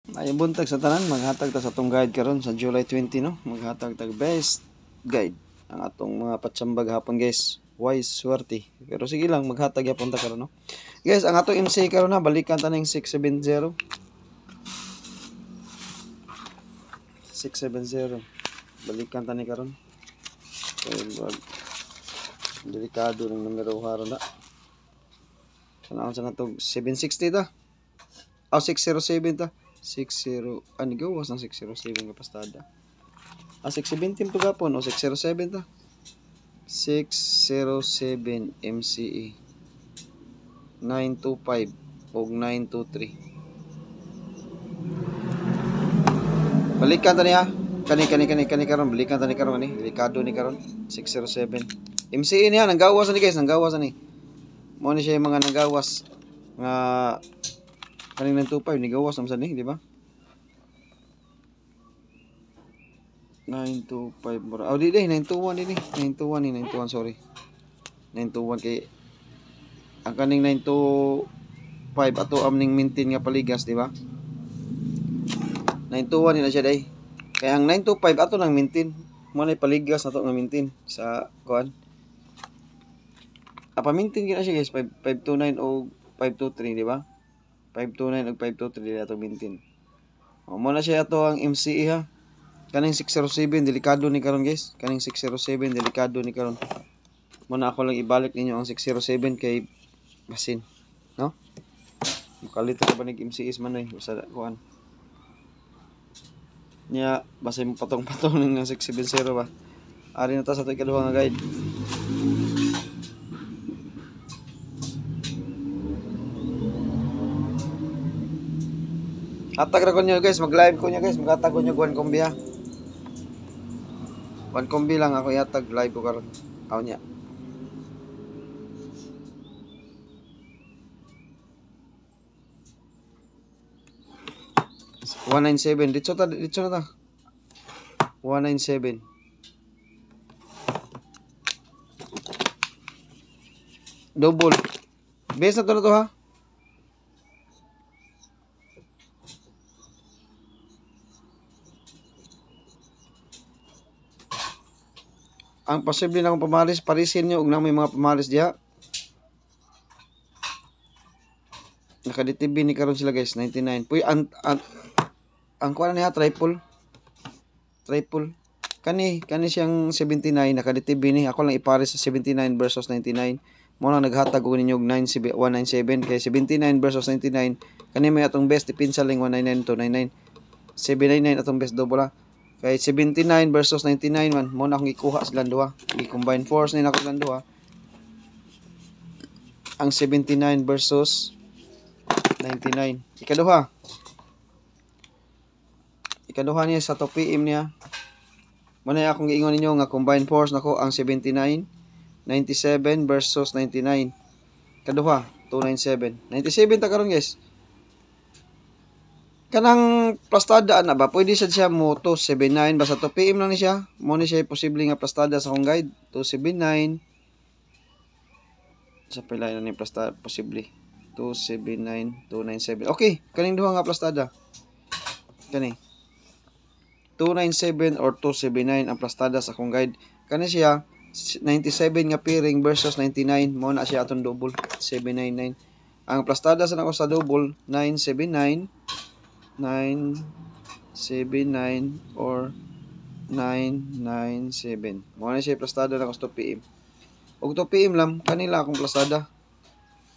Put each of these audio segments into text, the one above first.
Ayong buntag sa tanan, maghatag ta sa atong guide karon sa July 20, no? Maghatag tag best guide ang atong mga patsambag hapon, guys. Wise swerte. Pero sige lang, maghatag yapon ta karon, no? Guys, ang atong MC karon na balikan ta ning 670. 670. Balikan ta ni karon. Kaya delikado ng numero karon na. Sanaon sa natog 760 ta. O 607 ta. 60 ani gawas ng 607 nga pastada. 617 to gapon o 607 ta. 607 MCE 925 o 923. Balikan ta niya. Kani karon balikan ta ni karon ni. Delikado ni karon 607. MCE niya nanggawas ni guys, nanggawas ni. Mo ni siya yung mga nanggawas nga kaning 925 ni gawas naman sa ni, di ba? 925 mura. Oh, di 921 din 921 ni 921 sorry. 921 kay ang kaning 925 ato amning maintain nga paligas, di ba? 921 ni na siya day. Kaya ang 925 ato nang maintain. Mo na paligas nato nga maintain sa kuan. Apa maintain gina siya guys 529 o 523, di ba? 529 ug 523 dili ato maintain. O mo na siya ato ang MCE ha. Kaning 607 delikado ni karon guys. Kaning 607 delikado ni karon. Mo na ako lang ibalik ninyo ang 607 kay basin, no? Mukalit ka ba nig MCE man ay sa kuan. Nya basta mo patong-patong ng 670 ba. Ari na ta sa ato ikaduha nga guide. Hatag ra ko nyo guys, mag-live ko nyo guys, maghatag ko nyo 1 kombi ha. 1 kombi lang ako ihatag, live ko karon. Aw niya. $197. Dito na ta. 197. Double. Base na to ha. Ang posible na akong pamalis, parisin nyo, ug na may mga pamalis diha. Naka-DTB ni karon sila guys, 99. Puy, ang kuha niya, triple. Kani siyang 79, naka-DTB ni. Ako lang ipares sa 79 versus 99. Mo lang naghatag ko ninyo 197, kaya 79 versus 99. Kani may atong best, ipinsa lang 199 to 99. 799 atong best double ha. Kay 79 versus 99 man, mo na akong ikuha silang duha. I-combine force ni nako silang duha. Ang 79 versus 99. Ikaduha niya sa 2 PM niya. Mo na akong giingon ninyo nga combine force nako ang 79, 97 versus 99. Kaduha 297. 97 ta karon guys. Kanang plastada na ba? Pwede siya mo 279 basta 2 PM lang ni siya. Mo ni siya posible nga plastada sa akong guide 279. Sa pila na ni plastada posible 279 297. Okay, kaning duha nga plastada. Kani 297 or 279 ang plastada sa akong guide. Kani siya 97 nga pairing versus 99. Mo na siya atong double 799. Ang plastada sa nako sa double 979 979 or 997. Mo na siya plastada na ko 2 PM. Og 2 PM lang kanila akong plastada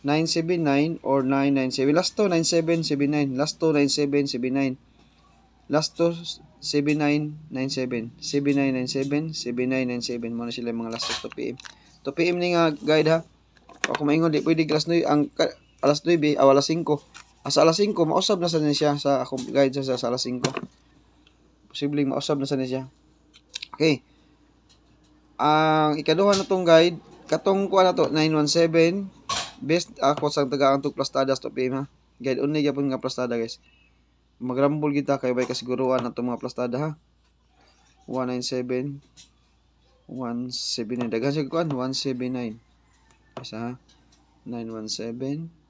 979 or 997. Last to 9779. Last to 9779. Last to 7997. 7997 7997 mo na sila mga last to 2 PM. 2 PM ni nga guide ha. Ako maingon di pwede alas 9 ang alas 9 o alas 5. Asa alas 5 mausab na sa siya sa akong guide sa alas 5. Posibleng mausab na sa siya. Okay. Ang ikaduha na tong guide, katong kuha na to 917 best ako sa tagaan tong plastada sa 2 PM ha. Guide only gyapon nga plastada guys. Magrambol kita kay bay kasiguruan na itong mga plastada ha. 197 179 daghan siya kuan 179 isa ha 917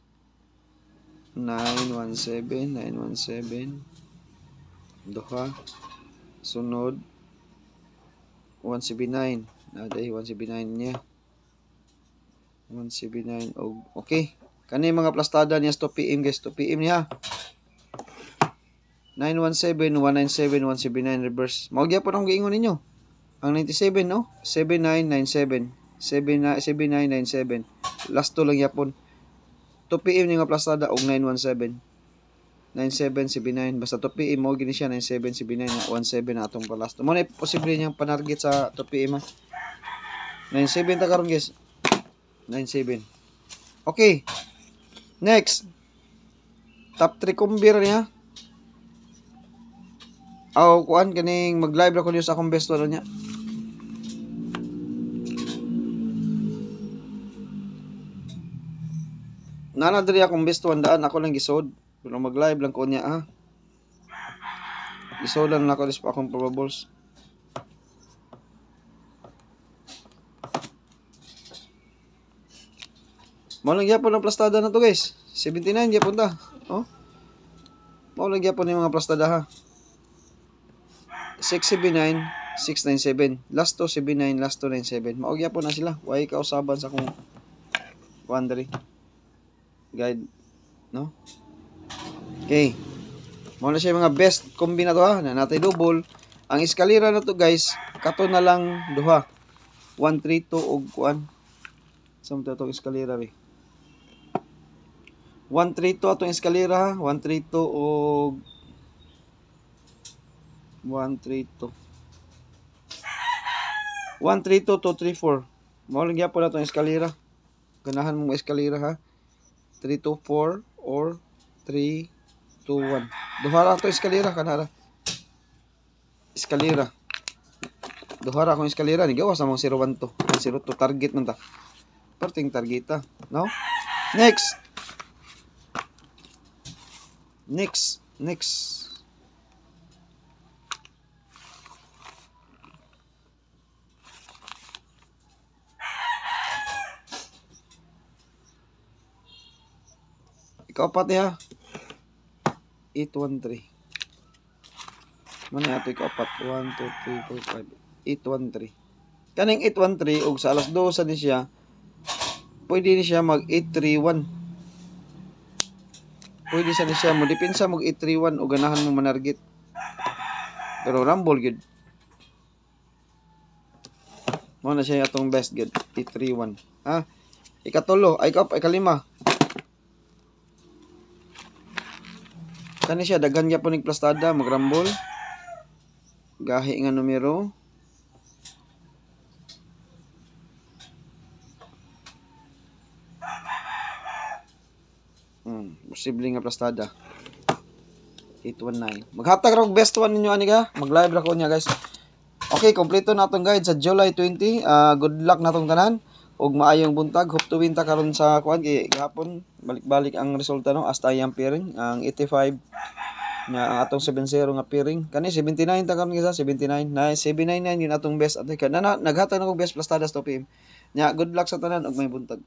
917 duha, sunod 179. Naday 179 niya. 179 og okay. Kani mga plastada niya 2 PM guys, 2 PM niya. 917, 197, 179 reverse. Mao gyapon ang giingon ninyo. Ang 97 no? 7997. 7997. Last 2 lang yapon. 2 PM ni nga plastada og 917. 9779 basta 2 PM mo gini siya 9779 na 17 na atong palast. Mo na posible niyang panarget sa 2 PM ha. 97 ta karon guys. 97. Okay. Next. Top 3 kumbir niya. Aw kuan kaning mag-live ra ko sa akong best one niya. Nana diri akong best one daan ako lang gisod. Pero mag-live lang ko niya ha. Gisod lang ako sa akong probables. Mao lang gyapon ang plastada na to guys. 79 gyapon ta. Oh. Mao lang gyapon yung mga plastada ha. 679, 697. Last 279, last 297. Mao gyapon na sila. Way kausaban sa akong boundary guide, no? Okay. Mao na siya mga best kombi na to ha. Na natay double. Ang eskalera na to guys, kato na lang duha. 132 og kuan. Samto to eskalera ri. 132 atong eskalera, 132 og 132. 132 to 34. Mao lang gyapon atong eskalera. Ganahan mong eskalera ha. 324 or 321. Duha ra to eskalera kanara. Eskalera. Duha ra akong eskalera ni gawas among 012. 02 target man ta. Perting targeta, no? Next. Ikaw pati ha. 813. Muna ato ikaw pat. 1, 2, 3, 4, 5. 813. Kaning 813 og sa alas 2 sa ni siya. Pwede ni siya mag 831. Pwede sa ni siya mo depensa mag 831 o ganahan mo manarget. Pero rumble gud. Mo na siya atong best gud 831. Ha? Ikatulo ay ikalima. Kani siya daghan gyapon ning plastada mag rumble. Gahi nga numero. Posible nga plastada. 819. Maghatag ra og best one ninyo ani ka. Mag-live ra ko niya guys. Okay, kompleto na atong guide sa July 20. Good luck na tong tanan ug maayong buntag. Hope to win ta karon sa kuan kay gahapon balik-balik ang resulta no hasta yang pairing ang 85 nga ang atong 70 nga pairing. Kani 79 ta karon gisa 79. Na 799 yun atong best at naghatag na og best plastada sa 2 PM. Nya good luck sa tanan ug may buntag.